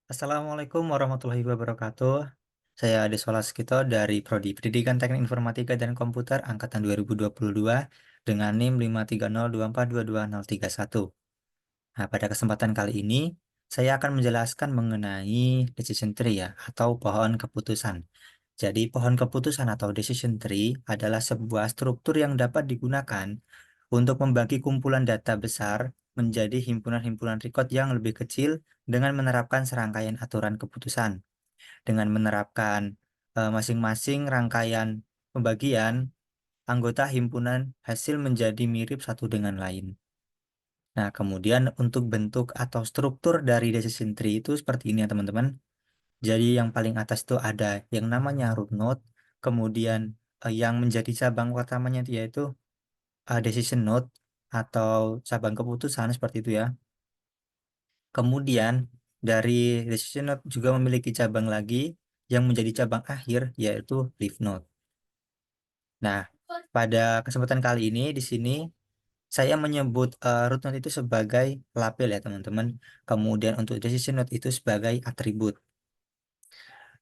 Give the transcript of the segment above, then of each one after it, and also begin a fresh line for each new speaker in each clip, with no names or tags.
Assalamualaikum warahmatullahi wabarakatuh. Saya Ade Solaskito dari Prodi Pendidikan Teknik Informatika dan Komputer Angkatan 2022 dengan NIM 530242221. Nah, pada kesempatan kali ini, saya akan menjelaskan mengenai decision tree ya, atau pohon keputusan. Jadi, pohon keputusan atau decision tree adalah sebuah struktur yang dapat digunakan untuk membagi kumpulan data besar menjadi himpunan-himpunan record yang lebih kecil dengan menerapkan serangkaian aturan keputusan. Dengan menerapkan masing-masing rangkaian pembagian, anggota himpunan hasil menjadi mirip satu dengan lain. Nah, kemudian untuk bentuk atau struktur dari decision tree itu seperti ini ya teman-teman. Jadi yang paling atas itu ada yang namanya root node, kemudian yang menjadi cabang pertamanya itu yaitu decision node atau cabang keputusan seperti itu ya. Kemudian dari decision node juga memiliki cabang lagi yang menjadi cabang akhir yaitu leaf node. Nah, pada kesempatan kali ini di sini saya menyebut root node itu sebagai label ya teman-teman. Kemudian untuk decision node itu sebagai atribut.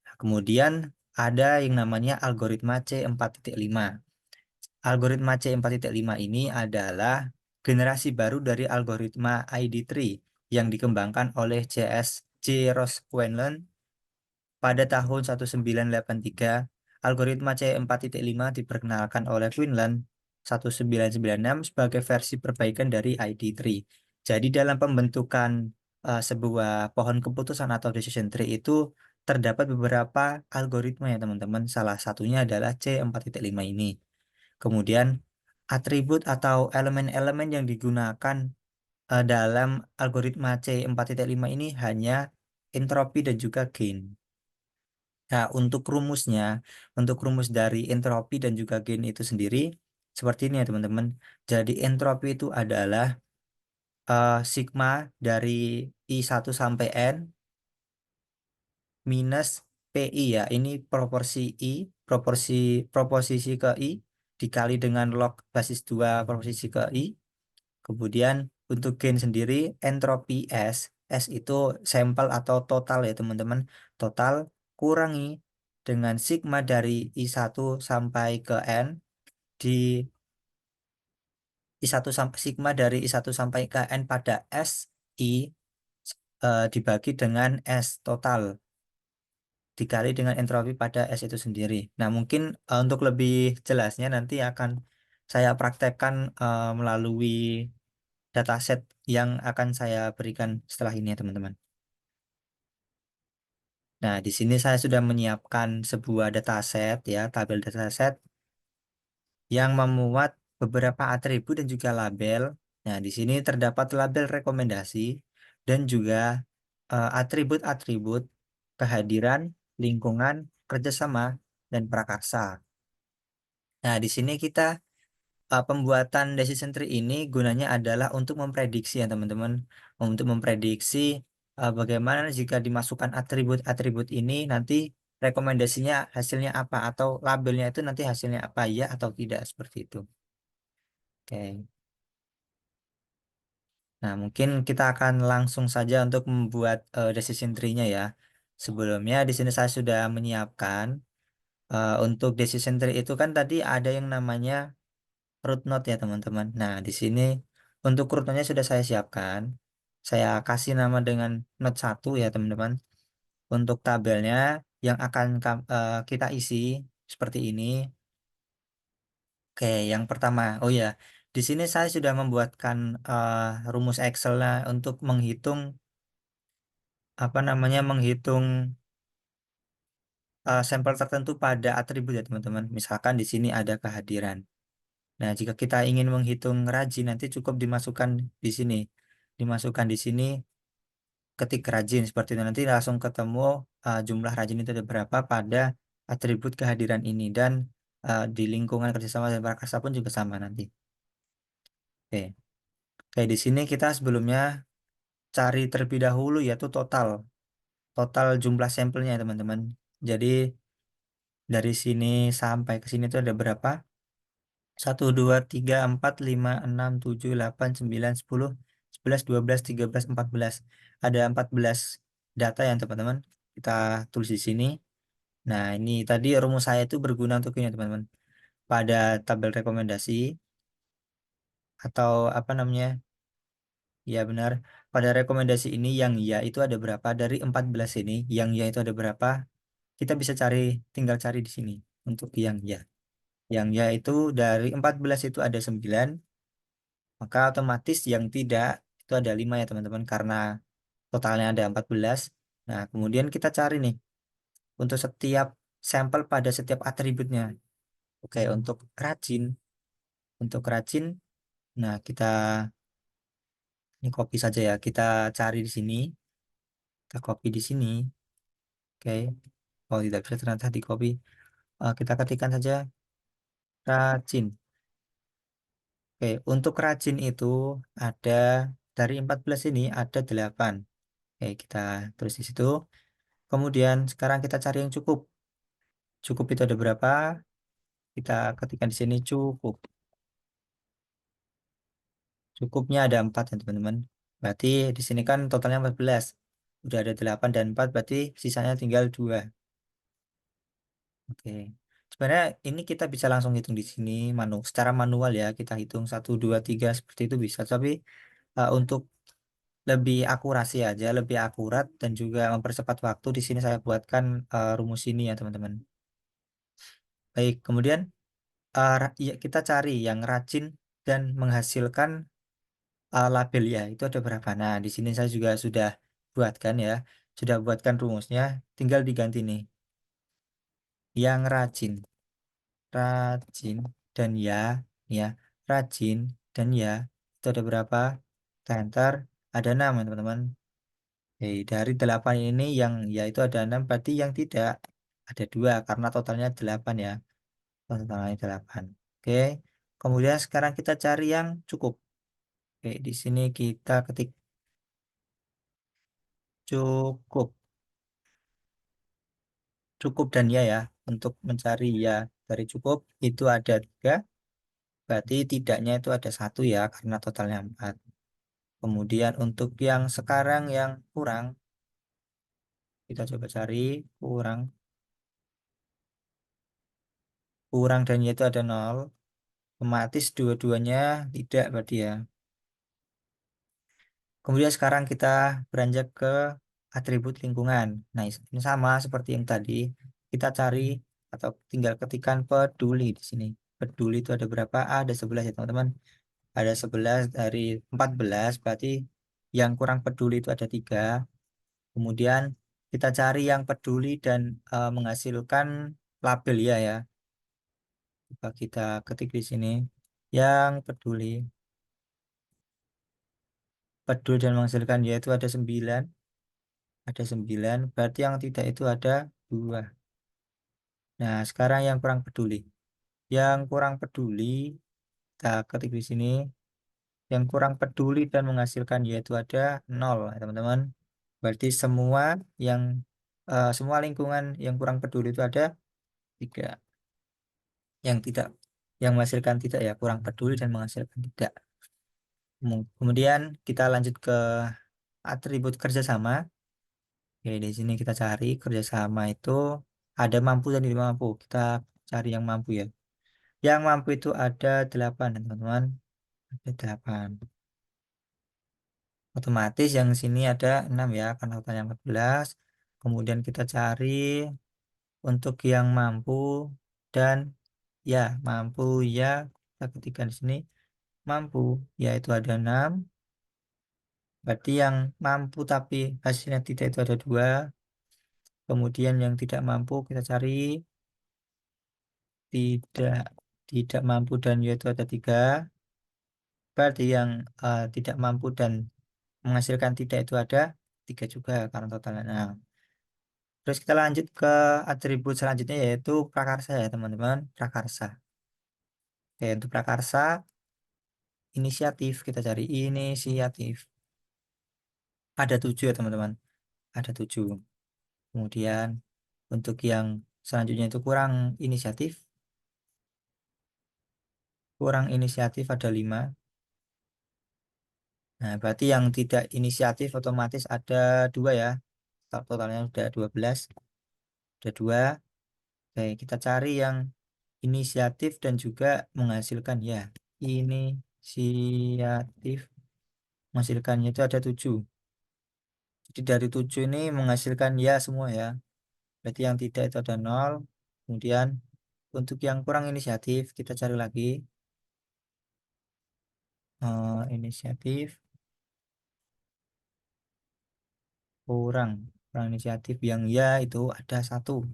Nah, kemudian ada yang namanya algoritma C4.5. Algoritma C4.5 ini adalah generasi baru dari algoritma ID tree yang dikembangkan oleh C. Ross Quinlan pada tahun 1983. Algoritma C4.5 diperkenalkan oleh Quinlan 1996 sebagai versi perbaikan dari ID tree. Jadi dalam pembentukan sebuah pohon keputusan atau decision tree itu terdapat beberapa algoritma ya teman-teman. Salah satunya adalah C4.5 ini. Kemudian atribut atau elemen-elemen yang digunakan dalam algoritma C4.5 ini hanya entropi dan juga gain. Nah, untuk rumus dari entropi dan juga gain itu sendiri seperti ini ya teman-teman. Jadi entropi itu adalah sigma dari I1 sampai N minus PI ya. Ini proporsi I, proposisi ke I dikali dengan log basis 2 proposisi ke I. Kemudian untuk gain sendiri entropi S itu sampel atau total ya teman-teman. Total kurangi dengan sigma dari I1 sampai ke N di I1 sampai sigma dari I1 sampai ke N pada S I dibagi dengan S total dikali dengan entropi pada S itu sendiri. Nah, mungkin untuk lebih jelasnya nanti akan saya praktekkan melalui dataset yang akan saya berikan setelah ini ya teman-teman. Nah, di sini saya sudah menyiapkan sebuah dataset ya, tabel dataset yang memuat beberapa atribut dan juga label. Nah, di sini terdapat label rekomendasi dan juga atribut-atribut kehadiran, lingkungan, kerjasama, dan prakarsa. Nah, di sini kita pembuatan decision tree ini gunanya adalah untuk memprediksi ya teman-teman, untuk memprediksi bagaimana jika dimasukkan atribut-atribut ini nanti rekomendasinya hasilnya apa atau labelnya itu nanti hasilnya apa ya atau tidak seperti itu. Oke. Nah, mungkin kita akan langsung saja untuk membuat decision tree-nya ya. Sebelumnya di sini saya sudah menyiapkan untuk decision tree itu kan tadi ada yang namanya root node ya teman-teman. Nah, di sini untuk root node-nya sudah saya siapkan. Saya kasih nama dengan node 1 ya teman-teman. Untuk tabelnya yang akan kita isi seperti ini. Oke, yang pertama. Oh ya, di sini saya sudah membuatkan rumus Excel untuk menghitung apa namanya menghitung sampel tertentu pada atribut ya teman-teman. Misalkan di sini ada kehadiran. Nah, jika kita ingin menghitung rajin nanti cukup dimasukkan di sini. Dimasukkan di sini ketik rajin seperti itu nanti langsung ketemu jumlah rajin itu ada berapa pada atribut kehadiran ini dan di lingkungan kerjasama dan prakarsa pun juga sama nanti. Oke. Oke, di sini kita sebelumnya cari terlebih dahulu yaitu total jumlah sampelnya ya, teman-teman. Jadi dari sini sampai ke sini itu ada berapa? 1, 2, 3, 4, 5, 6, 7, 8, 9, 10, 11, 12, 13, 14. Ada 14 data yang teman-teman kita tulis di sini. Nah, ini tadi rumus saya itu berguna untuk ini teman-teman. Pada tabel rekomendasi atau apa namanya? Ya benar. Pada rekomendasi ini yang ya itu ada berapa? Dari 14 ini, yang ya itu ada berapa? Kita bisa cari, tinggal cari di sini untuk yang ya. Yang ya itu dari 14 itu ada 9, maka otomatis yang tidak itu ada 5 ya teman-teman karena totalnya ada 14. Nah, kemudian kita cari nih untuk setiap sampel pada setiap atributnya. Oke, untuk rajin, nah kita ini copy saja ya. Kita cari di sini, kita copy di sini. Oke. Oh, tidak bisa ternyata di copy. Kita ketikkan saja rajin. Oke, untuk rajin itu ada dari 14 ini ada 8. Oke, kita tulis di situ. Kemudian sekarang kita cari yang cukup. Cukup itu ada berapa? Kita ketikkan di sini cukup. Cukupnya ada 4 ya teman-teman. Berarti di sini kan totalnya 14. Udah ada 8 dan 4 berarti sisanya tinggal 2. Oke. Sebenarnya ini kita bisa langsung hitung di sini secara manual ya. Kita hitung 1, 2, 3 seperti itu bisa. Tapi untuk lebih akurasi aja, lebih akurat dan juga mempercepat waktu di sini saya buatkan rumus ini ya teman-teman. Baik, kemudian ya, kita cari yang rajin dan menghasilkan label ya. Itu ada berapa? Nah, di sini saya juga sudah buatkan ya. Sudah buatkan rumusnya, tinggal diganti nih. Yang rajin dan ya, ya, rajin dan ya. Itu ada berapa? Kita enter, ada 6 ya teman-teman. Oke, dari 8 ini yang ya itu ada 6 berarti yang tidak ada 2 karena totalnya 8 ya. Totalnya 8. Oke. Kemudian sekarang kita cari yang cukup. Oke, di sini kita ketik cukup. Cukup dan ya ya. Untuk mencari ya dari cukup itu ada 3 berarti tidaknya itu ada 1 ya karena totalnya 4. Kemudian untuk yang sekarang yang kurang kita coba cari kurang. Kurang dan ya itu ada 0. Otomatis dua-duanya tidak berarti ya. Kemudian sekarang kita beranjak ke atribut lingkungan. Nah, ini sama seperti yang tadi. Kita cari atau tinggal ketikkan peduli di sini. Peduli itu ada berapa? Ada 11 ya teman-teman. Ada 11 dari 14 berarti yang kurang peduli itu ada 3. Kemudian kita cari yang peduli dan menghasilkan label ya ya. Coba kita ketik di sini. Yang peduli. Peduli dan menghasilkan yaitu ada 9. Ada 9 berarti yang tidak itu ada 2. Nah, sekarang yang kurang peduli. Yang kurang peduli, kita ketik di sini. Yang kurang peduli dan menghasilkan yaitu ada 0, ya, teman-teman. Berarti yang semua lingkungan yang kurang peduli itu ada 3. Yang tidak, yang menghasilkan tidak ya kurang peduli dan menghasilkan tidak. Kemudian kita lanjut ke atribut kerjasama. Oke, di sini kita cari kerjasama itu ada mampu dan tidak mampu. Kita cari yang mampu ya. Yang mampu itu ada 8, teman-teman. Ada 8. Otomatis yang sini ada 6 ya, karena totalnya 14. Kemudian kita cari untuk yang mampu dan ya, mampu ya. Kita ketikkan di sini mampu, yaitu ada 6. Berarti yang mampu tapi hasilnya tidak itu ada 2. Kemudian yang tidak mampu kita cari tidak tidak mampu dan yaitu ada 3. Berarti yang tidak mampu dan menghasilkan tidak itu ada 3 juga karena totalnya 6. Terus kita lanjut ke atribut selanjutnya yaitu prakarsa ya teman-teman. Prakarsa. Oke, untuk prakarsa inisiatif kita cari inisiatif. Ada 7 ya teman-teman. Ada 7. Kemudian untuk yang selanjutnya itu kurang inisiatif. Kurang inisiatif ada 5. Nah, berarti yang tidak inisiatif otomatis ada 2 ya. totalnya sudah 12, udah 2. Oke, kita cari yang inisiatif dan juga menghasilkan ya. Inisiatif menghasilkannya itu ada 7. Jadi dari 7 ini menghasilkan ya semua ya. Berarti yang tidak itu ada 0. Kemudian untuk yang kurang inisiatif kita cari lagi inisiatif kurang kurang inisiatif yang ya itu ada 1.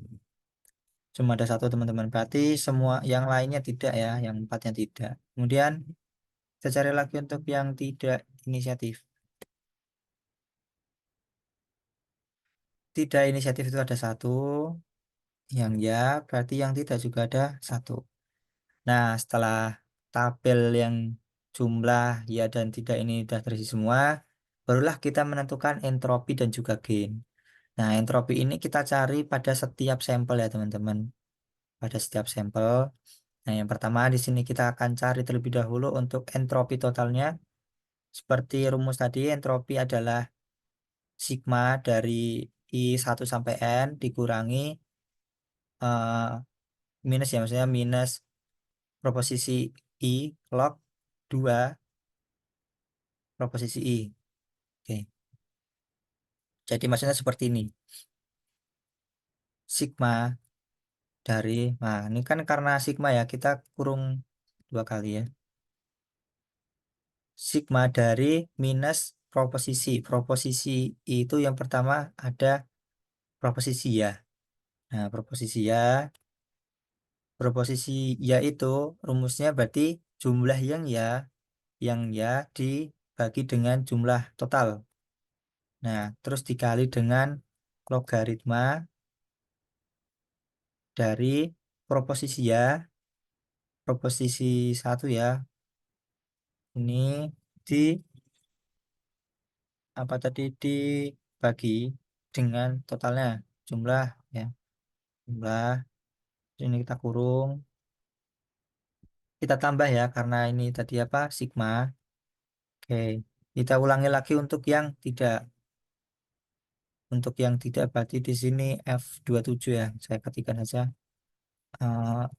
Cuma ada 1 teman-teman. Berarti semua yang lainnya tidak ya, yang empatnya tidak. Kemudian kita cari lagi untuk yang tidak inisiatif. Tidak inisiatif itu ada 1. Yang ya berarti yang tidak juga ada 1. Nah, setelah tabel yang jumlah ya dan tidak ini sudah terisi semua, barulah kita menentukan entropi dan juga gain. Nah, entropi ini kita cari pada setiap sampel ya teman-teman. Pada setiap sampel. Nah, yang pertama di sini kita akan cari terlebih dahulu untuk entropi totalnya. Seperti rumus tadi, entropi adalah sigma dari I1 sampai N dikurangi eh, minus ya, maksudnya minus proposisi I log 2 proposisi I. Oke. Jadi maksudnya seperti ini. Sigma dari, nah ini kan karena sigma ya, kita kurung 2 kali ya. Sigma dari minus proposisi. Proposisi itu yang pertama ada proposisi ya. Nah, proposisi ya itu rumusnya berarti jumlah yang ya dibagi dengan jumlah total. Nah, terus dikali dengan logaritma dari proposisi ya, proposisi 1 ya. Ini di apa tadi dibagi dengan totalnya jumlah ya, jumlah. Ini kita kurung, kita tambah ya karena ini tadi apa sigma. Oke, kita ulangi lagi untuk yang tidak berarti di sini F27 ya, saya ketikkan aja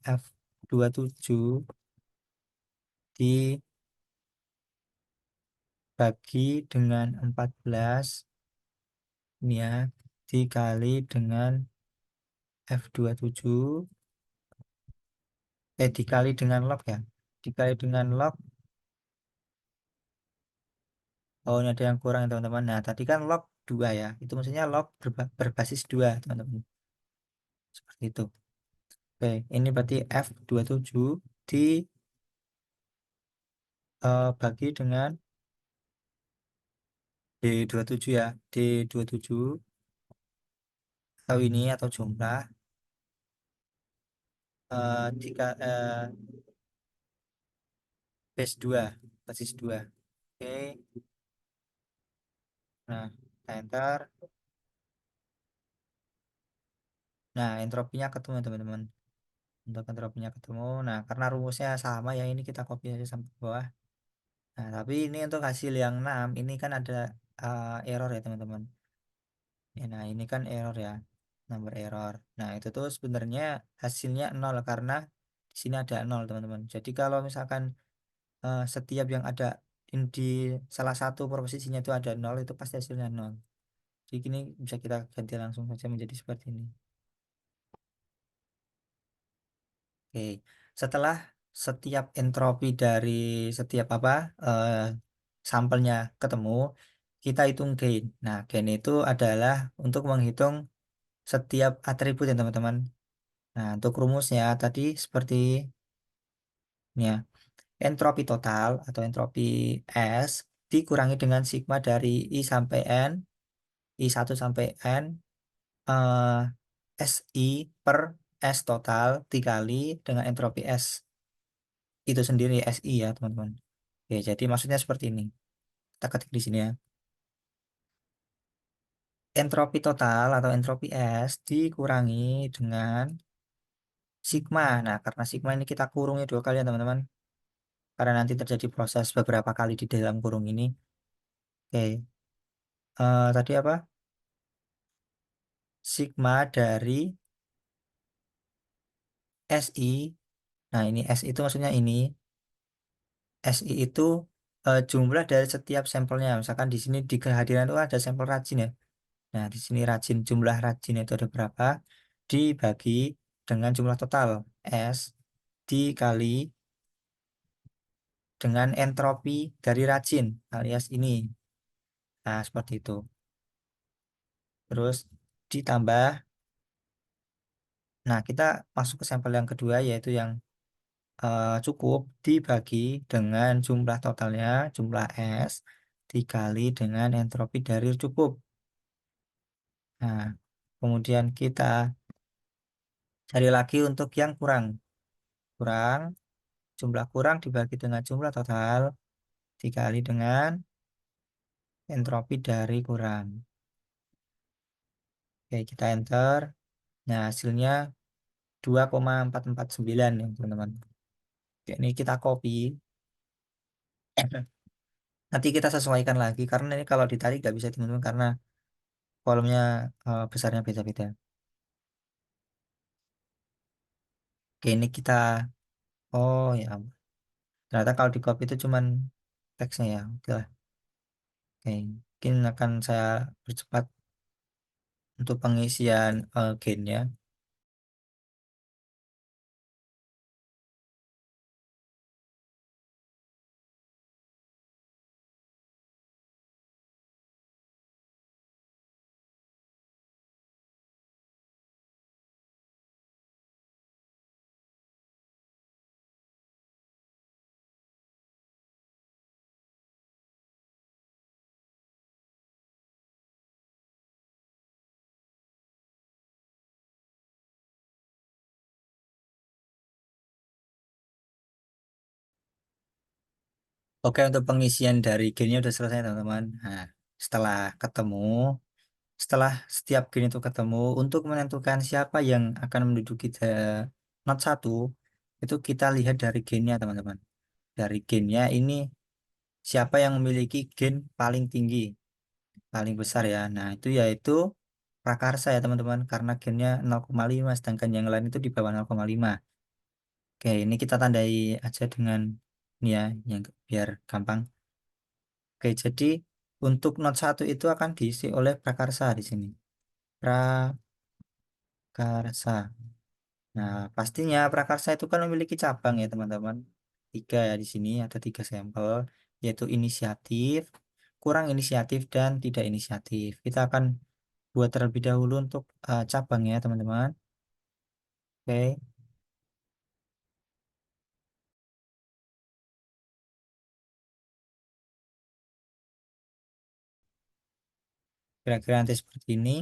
F27 dibagi dengan 14 ini ya, dikali dengan F27 dikali dengan log ya, dikali dengan log. Oh, ini ada yang kurang ya, teman-teman. Nah, tadi kan log 2 ya. Itu maksudnya log berbasis 2 teman-teman. Seperti itu. Oke, ini berarti F27 dibagi dengan D27 ya. D27 atau ini atau jumlah jika base 2, basis 2. Oke. Nah, kita enter. Nah, entropinya ketemu teman-teman. Untuk entropinya ketemu. Nah, karena rumusnya sama ya, ini kita copy aja sampai bawah. Nah, tapi ini untuk hasil yang 6 ini kan ada error ya teman-teman. Ya, nah, ini kan error ya, number error. Nah, itu tuh sebenarnya hasilnya 0 karena di sini ada 0 teman-teman. Jadi kalau misalkan setiap yang ada di salah satu proposisinya itu ada 0, itu pasti hasilnya 0. Jadi ini bisa kita ganti langsung saja menjadi seperti ini. Oke, setelah setiap entropi dari setiap eh, sampelnya ketemu, kita hitung gain. Nah, gain itu adalah untuk menghitung setiap atribut ya teman-teman. Nah, untuk rumusnya tadi seperti ini ya. Entropi total atau entropi S dikurangi dengan sigma dari I sampai N, I1 sampai N, eh, SI per S total dikali dengan entropi S itu sendiri SI ya teman-teman. Oke, jadi maksudnya seperti ini. Kita ketik di sini ya. Entropi total atau entropi S dikurangi dengan sigma. Nah, karena sigma ini kita kurungnya 2 kali ya teman-teman. Karena nanti terjadi proses beberapa kali di dalam kurung ini. Oke, tadi apa? sigma dari SI. Nah, ini SI itu maksudnya ini. SI itu jumlah dari setiap sampelnya. Misalkan di sini di kehadiran itu ada sampel rajin ya. Nah, di sini rajin, jumlah rajin itu ada berapa? Dibagi dengan jumlah total S dikali dengan entropi dari rajin alias ini. Nah, seperti itu. Terus ditambah, nah kita masuk ke sampel yang kedua yaitu yang cukup dibagi dengan jumlah totalnya, jumlah S dikali dengan entropi dari cukup. Nah, kemudian kita cari lagi untuk yang kurang. Kurang, jumlah kurang dibagi dengan jumlah total dikali dengan entropi dari kurang. Oke, kita enter. Nah, hasilnya 2,449 ya, teman-teman. Oke, ini kita copy. Nanti kita sesuaikan lagi karena ini kalau ditarik nggak bisa teman-teman karena kolomnya besarnya beda-beda. Oke, ini kita, oh ya ampun. Ternyata kalau di copy itu cuman teksnya ya. Oke lah. Oke, mungkin akan saya percepat untuk pengisian gennya. Oke, untuk pengisian dari gennya udah selesai teman-teman. Nah, setelah ketemu, setelah setiap gen itu ketemu, untuk menentukan siapa yang akan menduduki not satu, itu kita lihat dari gennya teman-teman. Dari gennya ini siapa yang memiliki gen paling tinggi, paling besar ya. Nah, itu yaitu prakarsa ya teman-teman, karena gennya 0,5, sedangkan yang lain itu di bawah 0,5. Oke, ini kita tandai aja dengan ini ya, yang biar gampang. Oke, jadi untuk not satu itu akan diisi oleh prakarsa di sini. Prakarsa. Nah, pastinya prakarsa itu kan memiliki cabang ya teman-teman. Tiga ya di sini ada tiga sampel, yaitu inisiatif, kurang inisiatif dan tidak inisiatif. Kita akan buat terlebih dahulu untuk cabangnya teman-teman. Oke, kira-kira nanti seperti ini.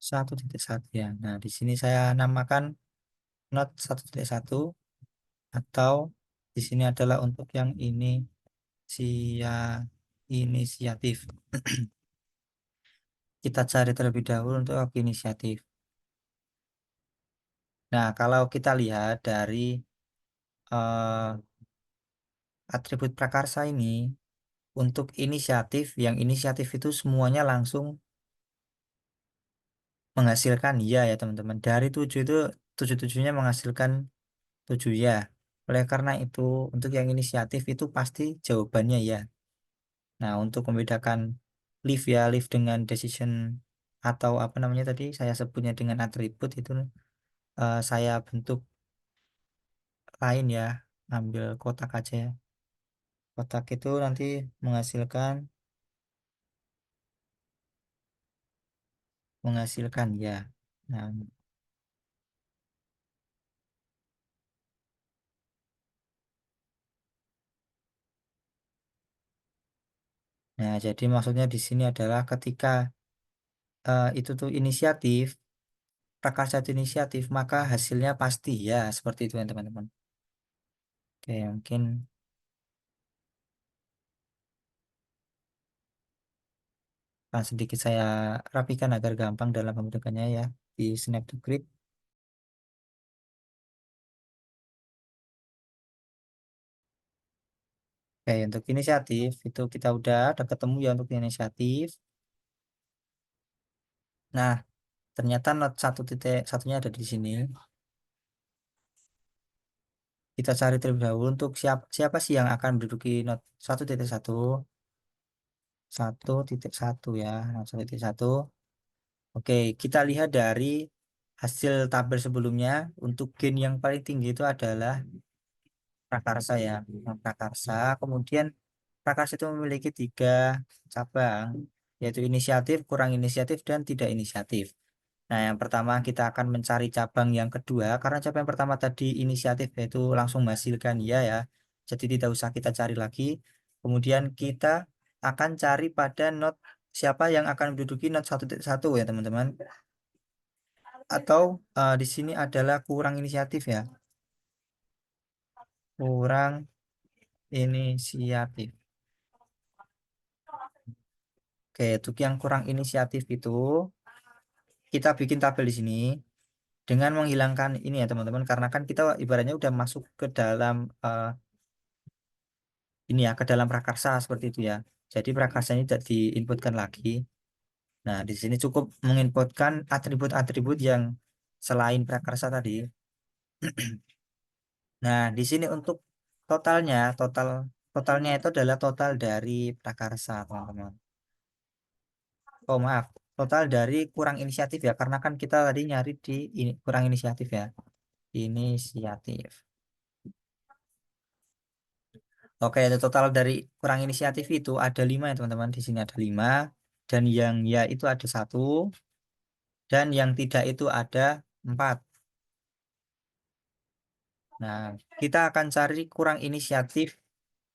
1.1 ya. Nah, di sini saya namakan not 1.1 atau di sini adalah untuk yang ini sia inisiatif. Kita cari terlebih dahulu untuk inisiatif. Nah, kalau kita lihat dari eh, atribut prakarsa ini, untuk inisiatif, yang inisiatif itu semuanya langsung menghasilkan ya ya teman-teman. Dari 7 itu, 7-7-nya menghasilkan 7 ya. Oleh karena itu, untuk yang inisiatif itu pasti jawabannya ya. Nah, untuk membedakan live ya, live dengan decision atau apa namanya tadi, saya sebutnya dengan atribut itu saya bentuk lain ya, ambil kotak aja ya. Kotak itu nanti menghasilkan menghasilkan ya. Nah, nah, jadi maksudnya di sini adalah ketika itu tuh inisiatif, prakarsa itu inisiatif, maka hasilnya pasti ya seperti itu ya teman-teman. Oke, mungkin sedikit saya rapikan agar gampang dalam pembentukannya ya di Snap to Grid. Oke, untuk inisiatif itu kita udah ketemu ya untuk inisiatif. Nah, ternyata not 1.1-nya ada di sini. Kita cari terlebih dahulu untuk siapa siapa sih yang akan menduduki not 1.1. 1.1 ya, not 1.1. Oke, kita lihat dari hasil tabel sebelumnya. Untuk gain yang paling tinggi itu adalah prakarsa ya. Nah, prakarsa. Kemudian prakarsa itu memiliki 3 cabang, yaitu inisiatif, kurang inisiatif, dan tidak inisiatif. Nah, yang pertama kita akan mencari cabang yang kedua, karena cabang yang pertama tadi inisiatif, yaitu langsung menghasilkan ya ya. Jadi tidak usah kita cari lagi. Kemudian kita akan cari pada not siapa yang akan menduduki not 1.1 ya teman-teman. Atau di sini adalah kurang inisiatif ya. Kurang inisiatif. Oke, untuk yang kurang inisiatif itu kita bikin tabel di sini dengan menghilangkan ini ya teman-teman, karena kan kita ibaratnya udah masuk ke dalam ini ya, ke dalam prakarsa seperti itu ya. Jadi prakarsa ini tidak diinputkan lagi. Nah, di sini cukup menginputkan atribut-atribut yang selain prakarsa tadi. Nah, di sini untuk totalnya itu adalah total dari prakarsa, teman-teman. Oh, maaf, total dari kurang inisiatif ya, karena kan kita tadi nyari di ini kurang inisiatif ya. Inisiatif. Oke, itu total dari kurang inisiatif itu ada 5 ya teman-teman. Di sini ada 5 dan yang ya itu ada 1 dan yang tidak itu ada 4. Nah, kita akan cari kurang inisiatif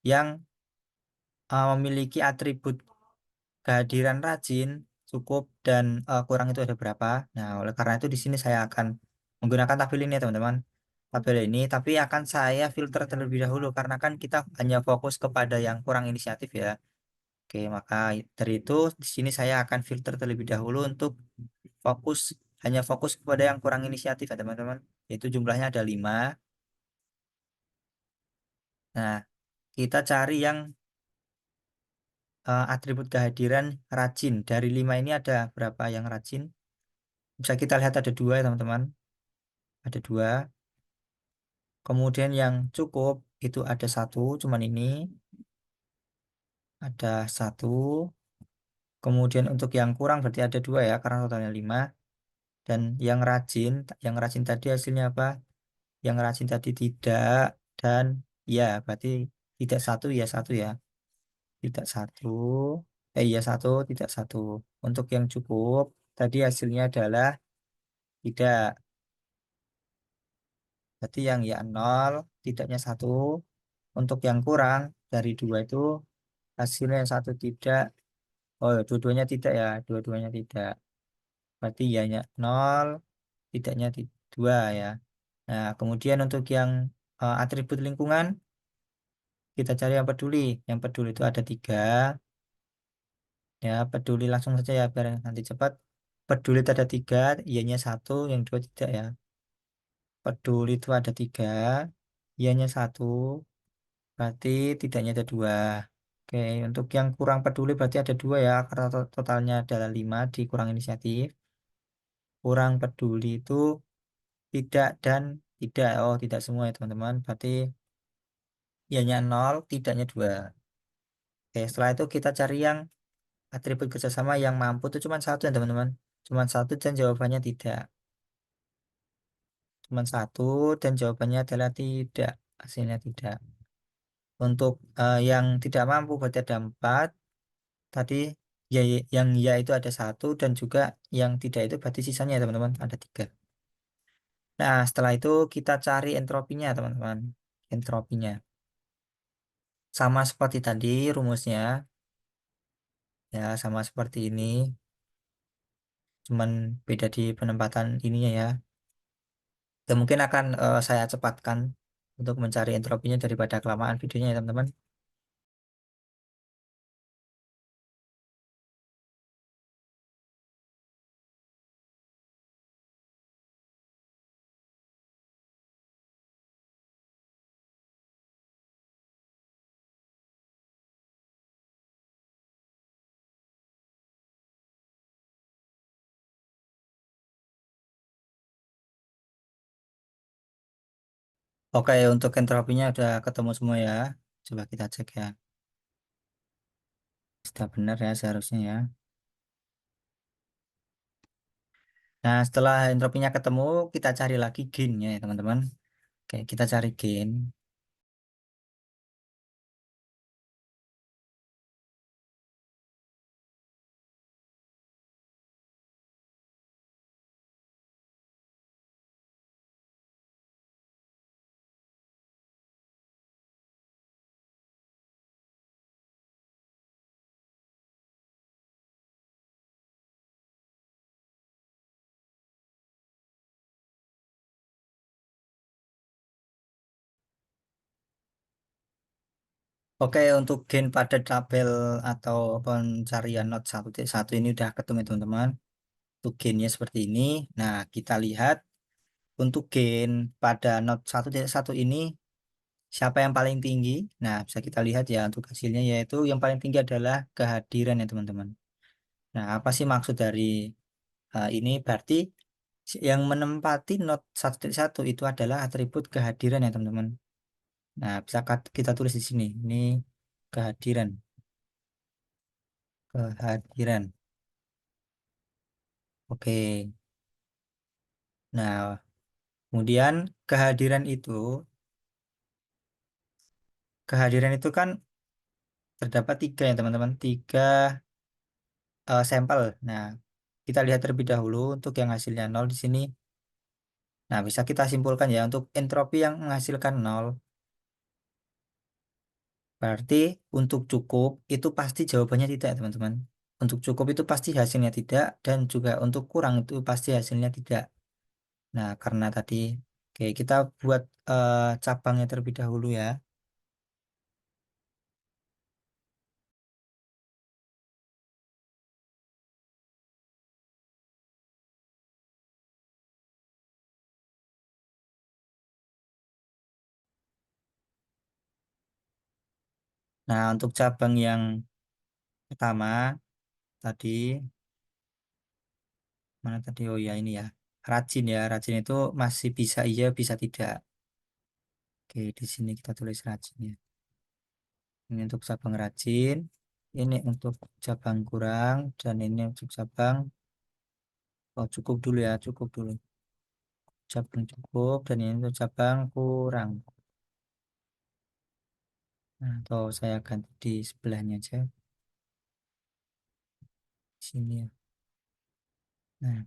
yang memiliki atribut kehadiran rajin cukup dan kurang itu ada berapa. Nah, oleh karena itu di sini saya akan menggunakan tabel ini ya teman-teman. Tabel ini tapi akan saya filter terlebih dahulu karena kan kita hanya fokus kepada yang kurang inisiatif ya. Oke, maka dari itu di sini saya akan filter terlebih dahulu untuk fokus hanya fokus kepada yang kurang inisiatif ya teman-teman. Yaitu jumlahnya ada 5. Nah, kita cari yang atribut kehadiran rajin. Dari 5 ini ada berapa yang rajin? Bisa kita lihat ada 2 ya teman-teman. Ada 2. Kemudian yang cukup itu ada 1, cuman ini ada 1. Kemudian untuk yang kurang berarti ada 2 ya, karena totalnya 5. Dan yang rajin tadi hasilnya apa? Yang rajin tadi tidak dan ya berarti tidak 1 ya 1 ya. Tidak 1. Iya 1 tidak 1. Untuk yang cukup tadi hasilnya adalah tidak. Berarti yang ya 0, tidaknya 1. Untuk yang kurang dari 2 itu hasilnya yang 1 tidak. Oh, dua-duanya tidak ya, dua-duanya tidak. Berarti ianya 0, tidaknya 2 ya. Nah, kemudian untuk yang atribut lingkungan, kita cari yang peduli. Yang peduli itu ada 3. Ya, peduli langsung saja ya, biar nanti cepat. Peduli itu ada 3, ianya 1, yang 2 tidak ya. Peduli itu ada 3, ianya 1, berarti tidaknya ada 2. Oke, untuk yang kurang peduli berarti ada 2 ya, karena totalnya adalah 5 di kurang inisiatif. Kurang peduli itu tidak dan tidak. Oh, tidak semua ya teman-teman. Berarti ianya 0, tidaknya 2. Oke, setelah itu kita cari yang atribut kerjasama yang mampu itu cuma 1 ya teman-teman. Cuma 1 dan jawabannya tidak. Cuma 1 dan jawabannya adalah tidak. Hasilnya tidak. Untuk yang tidak mampu berarti ada 4. Tadi ya yang ya itu ada 1 dan juga yang tidak itu berarti sisanya ya teman-teman ada 3. Nah, setelah itu kita cari entropinya teman-teman. Entropinya. Sama seperti tadi rumusnya. Ya, sama seperti ini. Cuman beda di penempatan ininya ya. Dan mungkin akan saya cepatkan untuk mencari entropinya daripada kelamaan videonya ya teman-teman. Oke, untuk entropinya udah ketemu semua ya. Coba kita cek ya. Sudah benar ya seharusnya ya. Nah, setelah entropinya ketemu, kita cari lagi gainnya ya teman-teman. Oke, kita cari gain. Oke, untuk gain pada tabel atau pencarian not 1.1 ini udah ketemu ya, teman-teman. Untuk gainnya seperti ini. Nah, kita lihat untuk gain pada not 1.1 ini siapa yang paling tinggi. Nah, bisa kita lihat ya untuk hasilnya yaitu yang paling tinggi adalah kehadiran ya teman-teman. Nah, apa sih maksud dari ini? Berarti yang menempati not 1.1 itu adalah atribut kehadiran ya teman-teman. Nah, bisa kita tulis di sini. Ini kehadiran. Kehadiran. Oke. Nah, kemudian kehadiran itu kan terdapat tiga ya teman-teman, tiga sampel. Nah, kita lihat terlebih dahulu untuk yang hasilnya nol di sini. Nah, bisa kita simpulkan ya untuk entropi yang menghasilkan nol, berarti untuk cukup itu pasti jawabannya tidak teman-teman. Untuk cukup itu pasti hasilnya tidak dan juga untuk kurang itu pasti hasilnya tidak. Nah, karena tadi, oke kita buat cabangnya terlebih dahulu ya. Nah, untuk cabang yang pertama tadi mana tadi? Oh ya ini ya. Rajin ya. Rajin itu masih bisa iya, bisa tidak. Oke, di sini kita tulis rajin ya. Ini untuk cabang rajin. Ini untuk cabang kurang dan ini untuk cabang oh cukup dulu ya, cukup dulu. Cabang cukup dan ini untuk cabang kurang. Nah, atau saya ganti di sebelahnya aja. Di sini ya. Nah,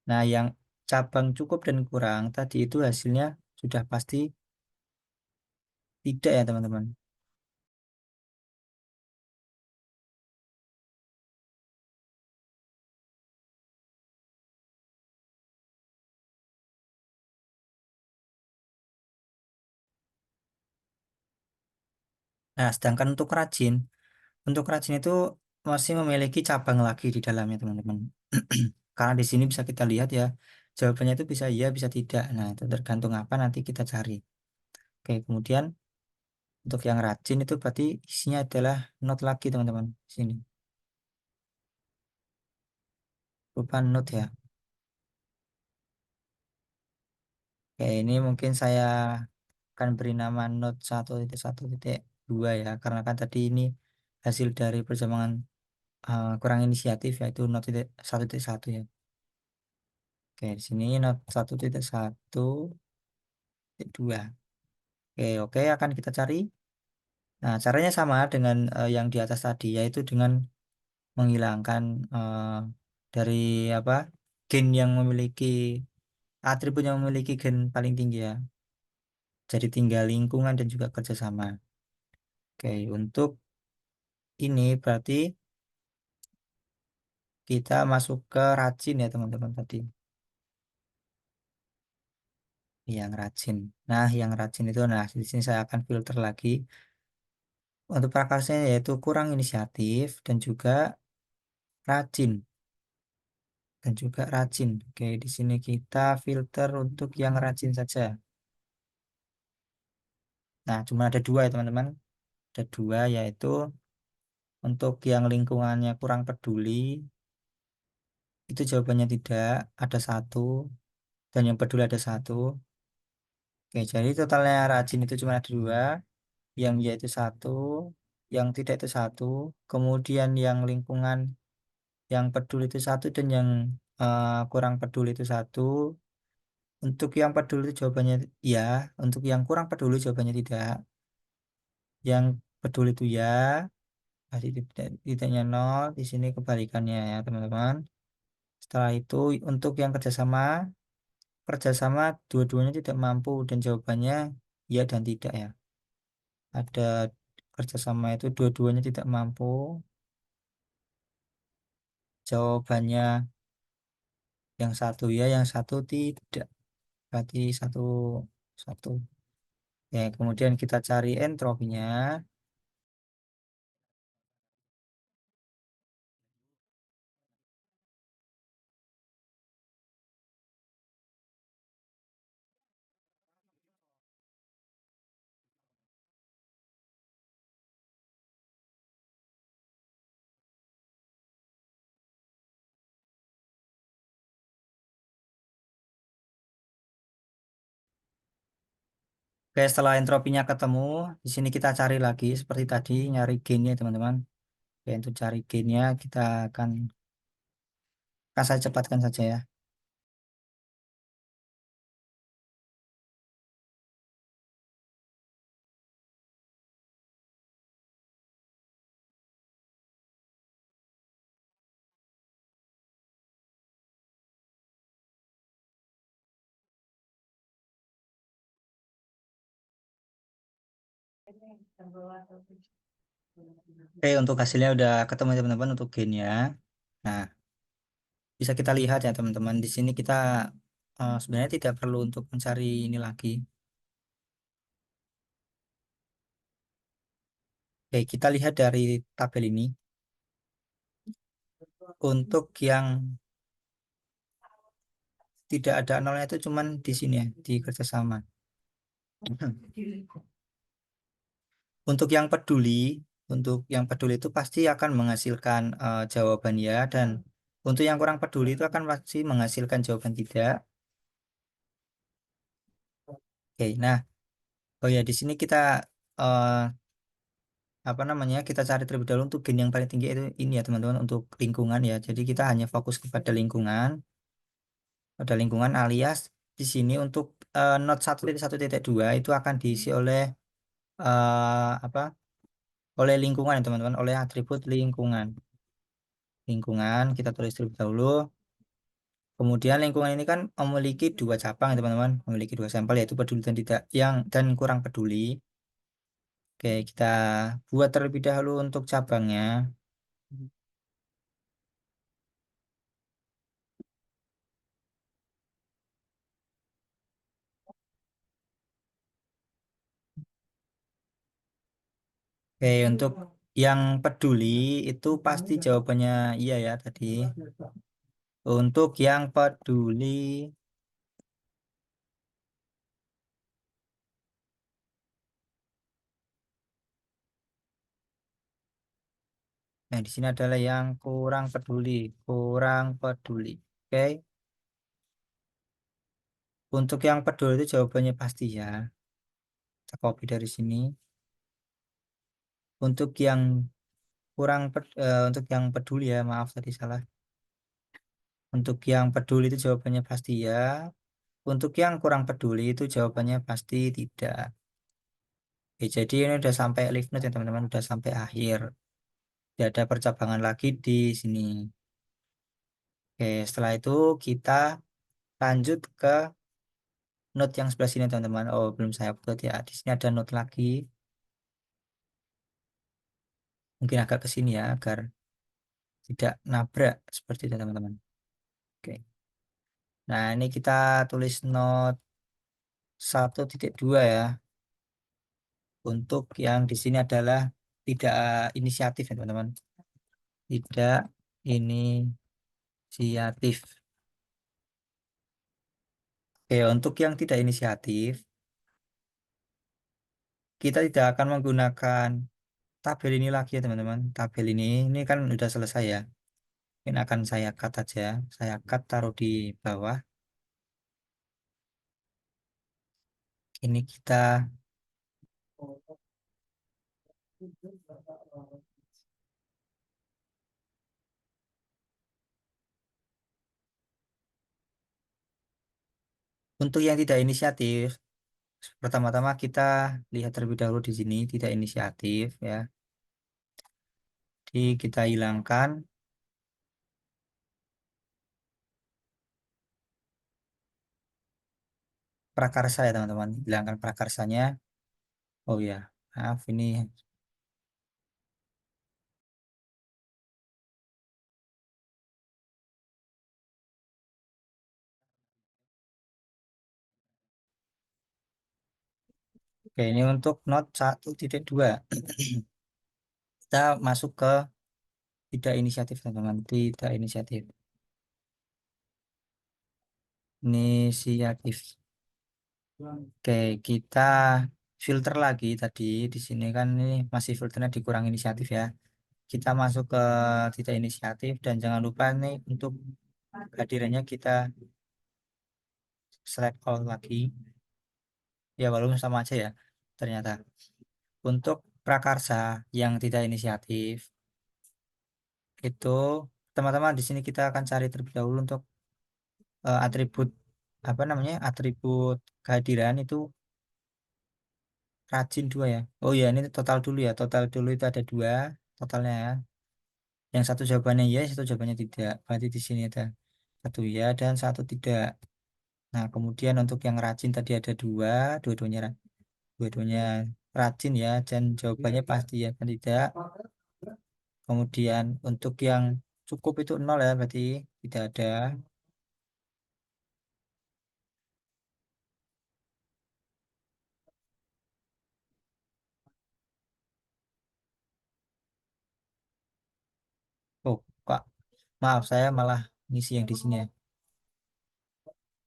nah yang cabang cukup dan kurang tadi itu hasilnya sudah pasti tidak ya teman-teman. Nah, sedangkan untuk rajin itu masih memiliki cabang lagi di dalamnya teman-teman. Karena di sini bisa kita lihat ya, jawabannya itu bisa iya, bisa tidak. Nah, itu tergantung apa nanti kita cari. Oke, kemudian untuk yang rajin itu berarti isinya adalah not lagi teman-teman. Sini, berupa not ya. Oke, ini mungkin saya akan beri nama not 1.1.2 ya, karena kan tadi ini hasil dari perkembangan kurang inisiatif yaitu not 1.1 ya. Oke, di sini not 1.1.2. Oke, oke akan kita cari. Nah, caranya sama dengan yang di atas tadi, yaitu dengan menghilangkan dari apa gen yang memiliki atribut yang memiliki gen paling tinggi ya. Jadi tinggal lingkungan dan juga kerjasama. Oke, untuk ini berarti kita masuk ke rajin ya teman-teman tadi. Yang rajin. Nah, yang rajin itu, nah di sini saya akan filter lagi. Untuk prakarsanya yaitu kurang inisiatif dan juga rajin. Dan juga rajin. Oke, di sini kita filter untuk yang rajin saja. Nah, cuma ada dua ya teman-teman. Ada dua yaitu untuk yang lingkungannya kurang peduli itu jawabannya tidak, ada satu, dan yang peduli ada satu. Oke, jadi totalnya rajin itu cuma ada dua, yang ya itu satu, yang tidak itu satu, kemudian yang lingkungan, yang peduli itu satu, dan yang kurang peduli itu satu. Untuk yang peduli itu jawabannya ya, untuk yang kurang peduli jawabannya tidak, yang peduli itu ya, berarti tidaknya nol, di sini kebalikannya ya teman-teman. Setelah itu untuk yang kerjasama dua-duanya tidak mampu dan jawabannya ya dan tidak ya. Ada kerjasama itu dua-duanya tidak mampu, jawabannya yang satu ya, yang satu tidak. Berarti satu satu. Ya, kemudian kita cari entropinya. Oke, setelah entropinya ketemu, di sini kita cari lagi seperti tadi nyari gainnya teman-teman. Oke, untuk cari gainnya kita akan saya cepatkan saja ya. Oke, untuk hasilnya udah ketemu teman-teman untuk gainnya. Nah, bisa kita lihat ya teman-teman. Di sini kita sebenarnya tidak perlu untuk mencari ini lagi. Oke, kita lihat dari tabel ini. Untuk yang tidak ada nolnya itu cuman di sini ya, di kerjasama. Untuk yang peduli, untuk yang peduli itu pasti akan menghasilkan jawaban ya, dan untuk yang kurang peduli itu akan pasti menghasilkan jawaban tidak. Oke, nah, oh ya di sini kita eh, apa namanya, kita cari terlebih dahulu untuk gen yang paling tinggi itu ini ya teman-teman, untuk lingkungan ya. Jadi kita hanya fokus kepada lingkungan, pada lingkungan alias di sini untuk not 1.1.2 itu akan diisi oleh apa? Oleh lingkungan ya teman-teman, oleh atribut lingkungan. Lingkungan kita tulis terlebih dahulu. Kemudian lingkungan ini kan memiliki dua cabang ya teman-teman, memiliki dua sampel yaitu peduli dan tidak, yang dan kurang peduli. Oke, kita buat terlebih dahulu untuk cabangnya. Oke, untuk yang peduli itu pasti jawabannya iya ya tadi. Untuk yang peduli, nah di sini adalah yang kurang peduli, kurang peduli. Oke, untuk yang peduli itu jawabannya pasti ya. Kita copy dari sini. Untuk yang untuk yang peduli ya, maaf tadi salah. Untuk yang peduli itu jawabannya pasti ya. Untuk yang kurang peduli itu jawabannya pasti tidak. Oke, jadi ini udah sampai lift note ya teman-teman, udah sampai akhir. Tidak ada percabangan lagi di sini. Oke, setelah itu kita lanjut ke note yang sebelah sini teman-teman. Oh, belum saya upload ya. Di sini ada note lagi. Mungkin agak ke sini ya agar tidak nabrak seperti itu teman-teman. Oke. Nah, ini kita tulis note 1.2 ya. Untuk yang di sini adalah tidak inisiatif ya teman-teman. Tidak inisiatif. Oke, untuk yang tidak inisiatif, kita tidak akan menggunakan tabel ini lagi ya teman-teman. Tabel ini kan udah selesai ya. Ini akan saya cut aja. Saya cut taruh di bawah. Ini kita untuk yang tidak inisiatif, pertama-tama kita lihat terlebih dahulu di sini tidak inisiatif ya. Jadi kita hilangkan prakarsa ya teman-teman. Hilangkan prakarsanya. Oh ya, maaf ini. Oke, ini untuk not 1.2. Kita masuk ke tidak inisiatif teman-teman. Tidak inisiatif. Inisiatif. Oke, kita filter lagi tadi. Di sini kan ini masih filternya dikurang inisiatif ya. Kita masuk ke tidak inisiatif dan jangan lupa nih untuk hadirannya kita select all lagi. Ya, walaupun sama aja ya ternyata. Untuk prakarsa yang tidak inisiatif itu teman-teman di sini kita akan cari terlebih dahulu untuk atribut apa namanya atribut kehadiran itu rajin dua ya. Oh ya, ini total dulu ya. Total dulu itu ada dua totalnya ya. Yang satu jawabannya ya, satu jawabannya tidak. Berarti di sini ada satu ya dan satu tidak. Nah, kemudian untuk yang rajin tadi ada dua, dua-duanya rajin ya, dan jawabannya pasti ya kan tidak. Kemudian untuk yang cukup itu nol ya, berarti tidak ada. Oh, Kak, maaf saya malah ngisi yang di sini ya.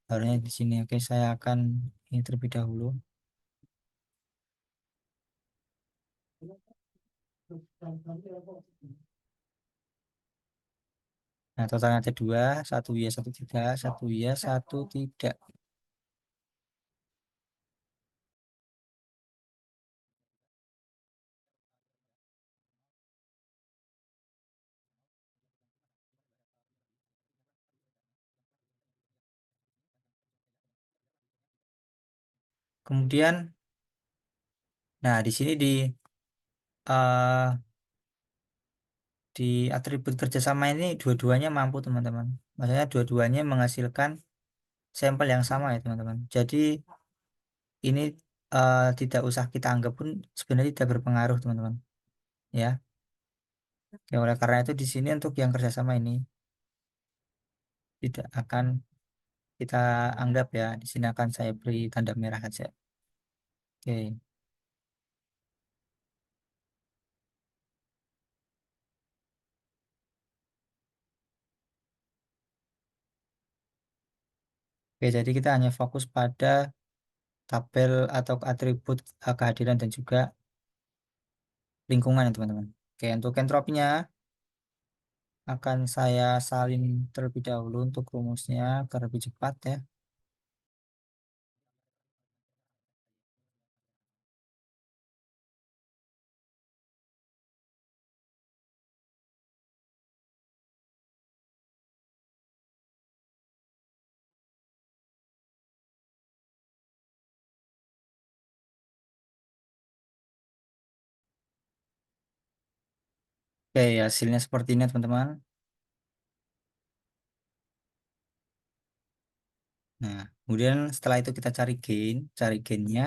Harusnya di sini. Oke, saya akan ini terlebih dahulu. Nah, totalnya ada dua, satu ya, satu tidak, satu ya, satu tidak. Kemudian, nah di sini di atribut kerjasama ini dua-duanya mampu teman-teman. Maksudnya dua-duanya menghasilkan sampel yang sama ya teman-teman. Jadi ini tidak usah kita anggap pun sebenarnya tidak berpengaruh teman-teman. Ya, oke, oleh karena itu di sini untuk yang kerjasama ini tidak akan kita anggap ya. Di sini akan saya beri tanda merah aja. Oke, oke, jadi kita hanya fokus pada tabel atau atribut kehadiran dan juga lingkungan ya teman-teman. Oke, untuk entropinya akan saya salin terlebih dahulu untuk rumusnya agar lebih cepat ya. Oke, hasilnya seperti ini teman-teman. Nah, kemudian setelah itu kita cari gainnya.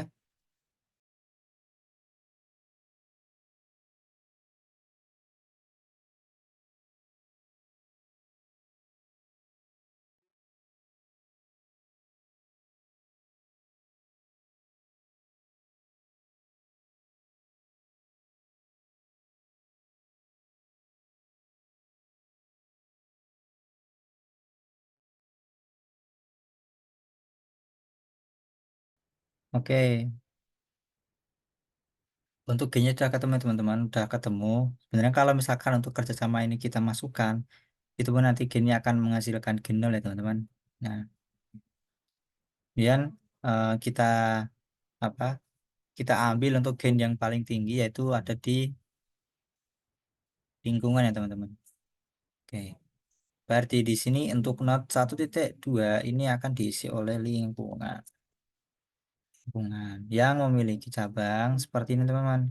Oke, untuk gainnya sudah ketemu teman-teman, udah ketemu. Sebenarnya kalau misalkan untuk kerjasama ini kita masukkan, itu pun nanti gennya akan menghasilkan gen nol ya teman-teman. Nah, kemudian kita apa? Kita ambil untuk gen yang paling tinggi yaitu ada di lingkungan ya teman-teman. Oke. Berarti di sini untuk not 1.2 ini akan diisi oleh lingkungan. Lingkungan yang memiliki cabang seperti ini teman-teman.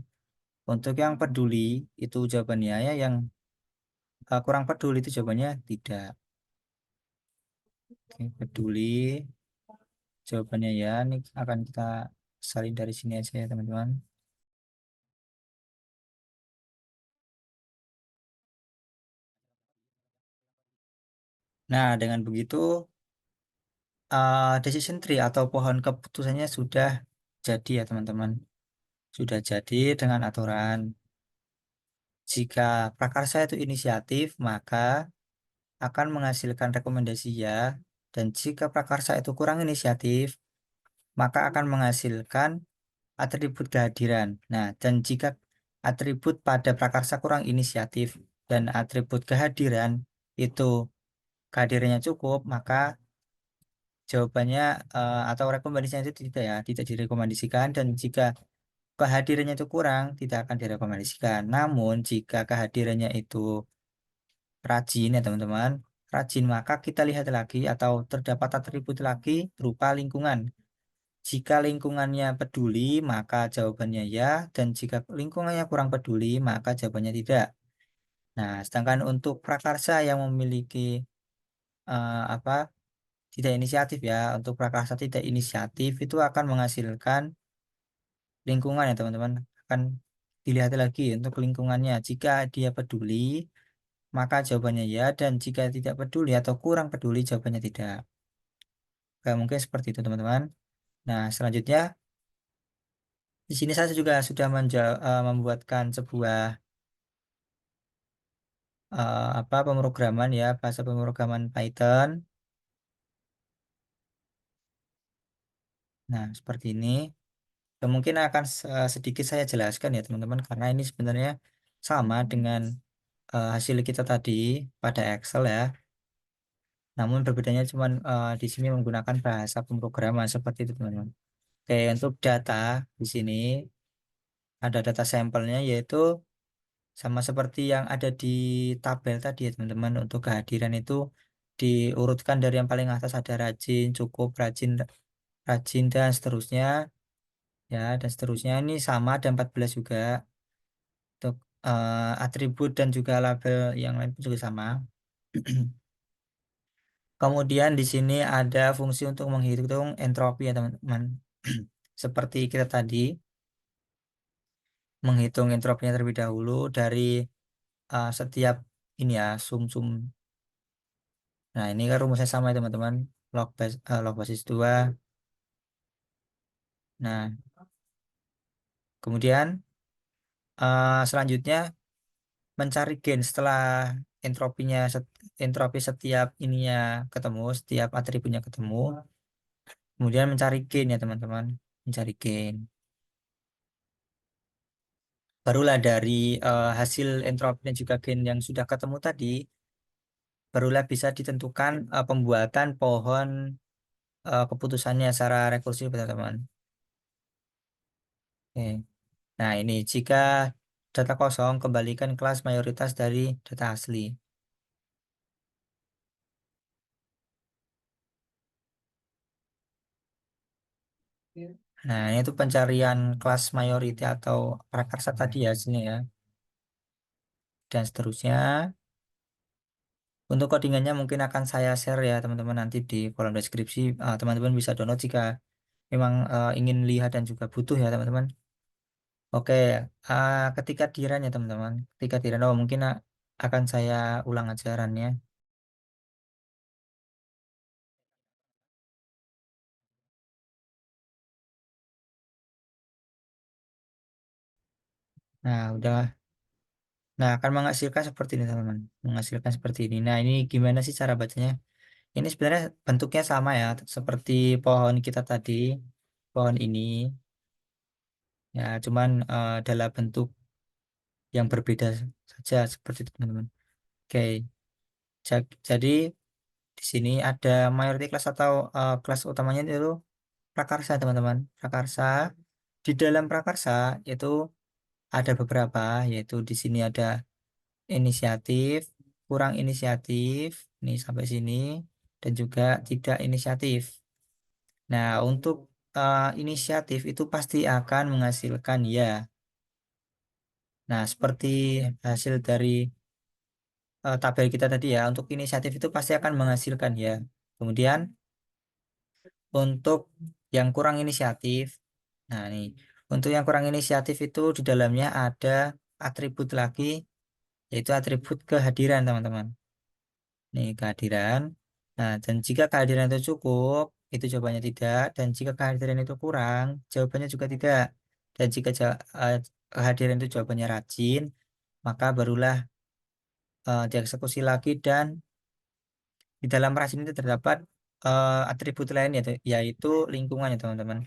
Untuk yang peduli itu jawabannya ya, yang kurang peduli itu jawabannya tidak. Oke, peduli jawabannya ya. Ini akan kita salin dari sini aja ya teman-teman. Nah, dengan begitu decision tree atau pohon keputusannya sudah jadi ya teman-teman. Sudah jadi dengan aturan. Jika prakarsa itu inisiatif, maka akan menghasilkan rekomendasi ya. Dan jika prakarsa itu kurang inisiatif, maka akan menghasilkan atribut kehadiran. Nah, dan jika atribut pada prakarsa kurang inisiatif dan atribut kehadiran itu kehadirannya cukup, maka jawabannya atau rekomendasinya itu tidak direkomendasikan. Dan jika kehadirannya itu kurang, tidak akan direkomendasikan. Namun jika kehadirannya itu rajin ya teman-teman, rajin maka kita lihat lagi atau terdapat atribut lagi berupa lingkungan. Jika lingkungannya peduli, maka jawabannya ya, dan jika lingkungannya kurang peduli, maka jawabannya tidak. Nah, sedangkan untuk prakarsa yang memiliki apa tidak inisiatif ya, untuk prakarsa tidak inisiatif itu akan menghasilkan lingkungan ya teman-teman. Akan dilihat lagi untuk lingkungannya. Jika dia peduli, maka jawabannya ya, dan jika tidak peduli atau kurang peduli, jawabannya tidak. Oke, mungkin seperti itu teman-teman. Nah, selanjutnya di sini saya juga sudah membuatkan sebuah apa pemrograman ya, bahasa pemrograman Python. Nah, seperti ini. Mungkin akan sedikit saya jelaskan ya teman-teman, karena ini sebenarnya sama dengan hasil kita tadi pada Excel ya. Namun berbedanya cuma di sini menggunakan bahasa pemrograman seperti itu teman-teman. Oke, untuk data di sini ada data sampelnya yaitu sama seperti yang ada di tabel tadi ya teman-teman. Untuk kehadiran itu diurutkan dari yang paling atas ada rajin, cukup, rajin, rajin dan seterusnya ya, dan seterusnya ini sama ada 14 juga untuk atribut dan juga label yang lain pun juga sama. Kemudian di sini ada fungsi untuk menghitung entropi ya teman-teman. Seperti kita tadi menghitung entropinya terlebih dahulu dari setiap ini ya sum-sum. Nah, ini kan rumusnya sama ya teman-teman. Log basis 2. Nah, kemudian selanjutnya mencari gain setelah entropinya entropi setiap ininya ketemu, setiap atributnya ketemu. Kemudian mencari gain ya teman-teman. Mencari gain. Barulah dari hasil entropi dan juga gain yang sudah ketemu tadi, barulah bisa ditentukan pembuatan pohon keputusannya secara rekursif teman-teman. Oke. Nah, ini jika data kosong kembalikan kelas mayoritas dari data asli. Nah, itu pencarian kelas mayority atau prakarsa tadi ya sini ya. Dan seterusnya. Untuk codingannya mungkin akan saya share ya teman-teman nanti di kolom deskripsi. Teman-teman bisa download jika memang ingin lihat dan juga butuh ya teman-teman. Oke, ketika di run ya teman-teman. Ketika di run, oh, mungkin akan saya ulang aja runnya. Nah, udah. Nah, akan menghasilkan seperti ini teman-teman. Menghasilkan seperti ini. Nah, ini gimana sih cara bacanya? Ini sebenarnya bentuknya sama ya, seperti pohon kita tadi, pohon ini. Ya, cuman dalam bentuk yang berbeda saja seperti itu teman-teman. Oke. Jadi di sini ada mayority class atau kelas utamanya itu prakarsa, teman-teman. Prakarsa. Di dalam prakarsa itu ada beberapa, yaitu di sini ada inisiatif, kurang inisiatif, ini sampai sini, dan juga tidak inisiatif. Nah, untuk inisiatif itu pasti akan menghasilkan ya. Nah, seperti hasil dari tabel kita tadi ya, untuk inisiatif itu pasti akan menghasilkan ya. Kemudian untuk yang kurang inisiatif, nah nih, untuk yang kurang inisiatif itu di dalamnya ada atribut lagi, yaitu atribut kehadiran, teman-teman. Nih, kehadiran. Nah, dan jika kehadiran itu cukup, itu jawabannya tidak. Dan jika kehadiran itu kurang, jawabannya juga tidak. Dan jika kehadiran itu jawabannya rajin, maka barulah dieksekusi lagi dan di dalam rajin itu terdapat atribut lain yaitu lingkungannya, teman-teman.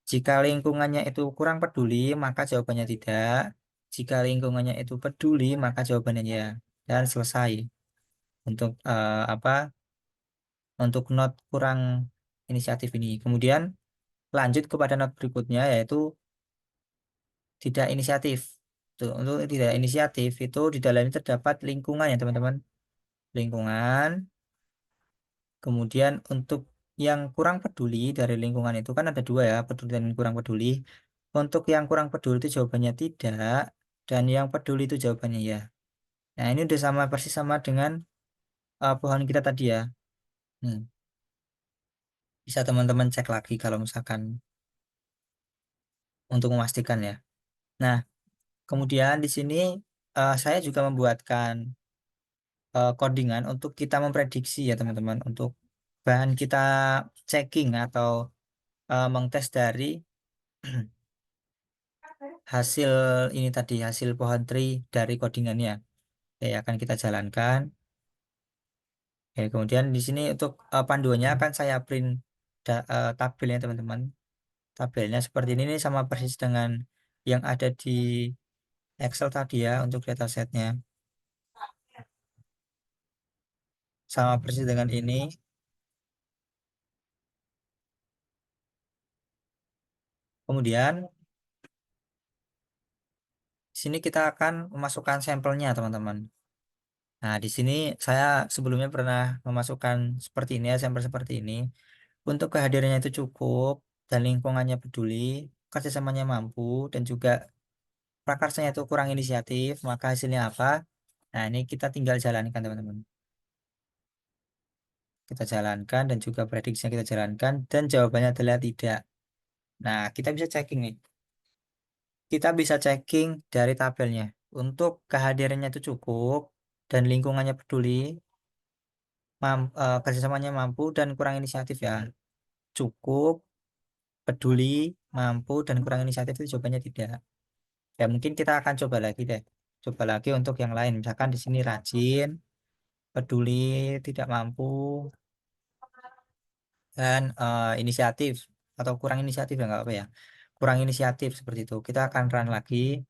Jika lingkungannya itu kurang peduli, maka jawabannya tidak. Jika lingkungannya itu peduli, maka jawabannya ya. Dan selesai untuk apa? Untuk not kurang inisiatif ini. Kemudian lanjut kepada not berikutnya yaitu tidak inisiatif. Tuh, untuk tidak inisiatif itu di dalamnya terdapat lingkungan ya, teman-teman. Lingkungan. Kemudian untuk yang kurang peduli dari lingkungan itu kan ada dua ya, peduli dan kurang peduli. Untuk yang kurang peduli itu jawabannya tidak, dan yang peduli itu jawabannya ya. Nah, ini udah sama persis sama dengan pohon kita tadi ya. Hmm, bisa teman-teman cek lagi kalau misalkan untuk memastikan ya. Nah, kemudian di sini saya juga membuatkan codingan untuk kita memprediksi ya, teman-teman, untuk bahan kita checking atau mengtes dari hasil ini tadi, hasil pohon tree dari codingannya. Ya, akan kita jalankan. Ya, kemudian di sini untuk panduannya akan saya print tabelnya, teman-teman. Tabelnya seperti ini nih, sama persis dengan yang ada di Excel tadi ya untuk datasetnya. Sama persis dengan ini. Kemudian di sini kita akan memasukkan sampelnya, teman-teman. Nah, di sini saya sebelumnya pernah memasukkan seperti ini ya, sampel seperti ini. Untuk kehadirannya itu cukup dan lingkungannya peduli, kerjasamanya mampu, dan juga prakarsanya itu kurang inisiatif, maka hasilnya apa? Nah, ini kita tinggal jalankan, teman-teman. Kita jalankan dan juga prediksinya kita jalankan, dan jawabannya adalah tidak. Nah, kita bisa checking nih. Kita bisa checking dari tabelnya. Untuk kehadirannya itu cukup dan lingkungannya peduli, kerjasamanya mampu dan kurang inisiatif ya. Cukup, peduli, mampu dan kurang inisiatif itu jawabannya tidak. Ya mungkin kita akan coba lagi deh. Coba lagi untuk yang lain. Misalkan di sini rajin, peduli, tidak mampu, dan inisiatif atau kurang inisiatif ya nggak apa ya. Kurang inisiatif seperti itu. Kita akan run lagi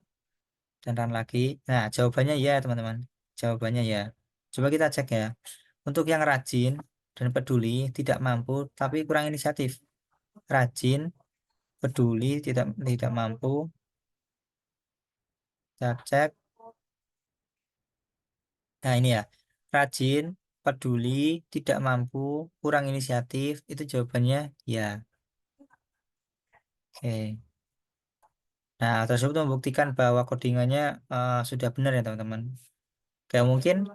dan run lagi. Nah, jawabannya ya, teman-teman. Jawabannya ya. Coba kita cek ya. Untuk yang rajin dan peduli, tidak mampu, tapi kurang inisiatif. Rajin, peduli, tidak tidak mampu. Kita cek. Nah, ini ya. Rajin, peduli, tidak mampu, kurang inisiatif, itu jawabannya ya. Oke. Nah, tersebut membuktikan bahwa codingannya sudah benar ya, teman-teman. Oke, mungkin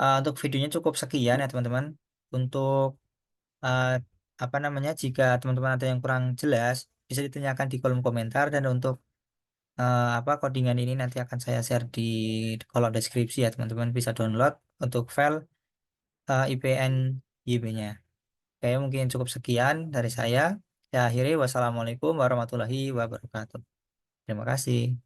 untuk videonya cukup sekian ya, teman-teman. Untuk eh, apa namanya, jika teman-teman ada yang kurang jelas, bisa ditanyakan di kolom komentar, dan untuk apa codingan ini nanti akan saya share di kolom deskripsi ya, teman-teman bisa download untuk file IPN YB-nya. Oke, mungkin cukup sekian dari saya. Saya akhiri, wassalamualaikum warahmatullahi wabarakatuh. Terima kasih.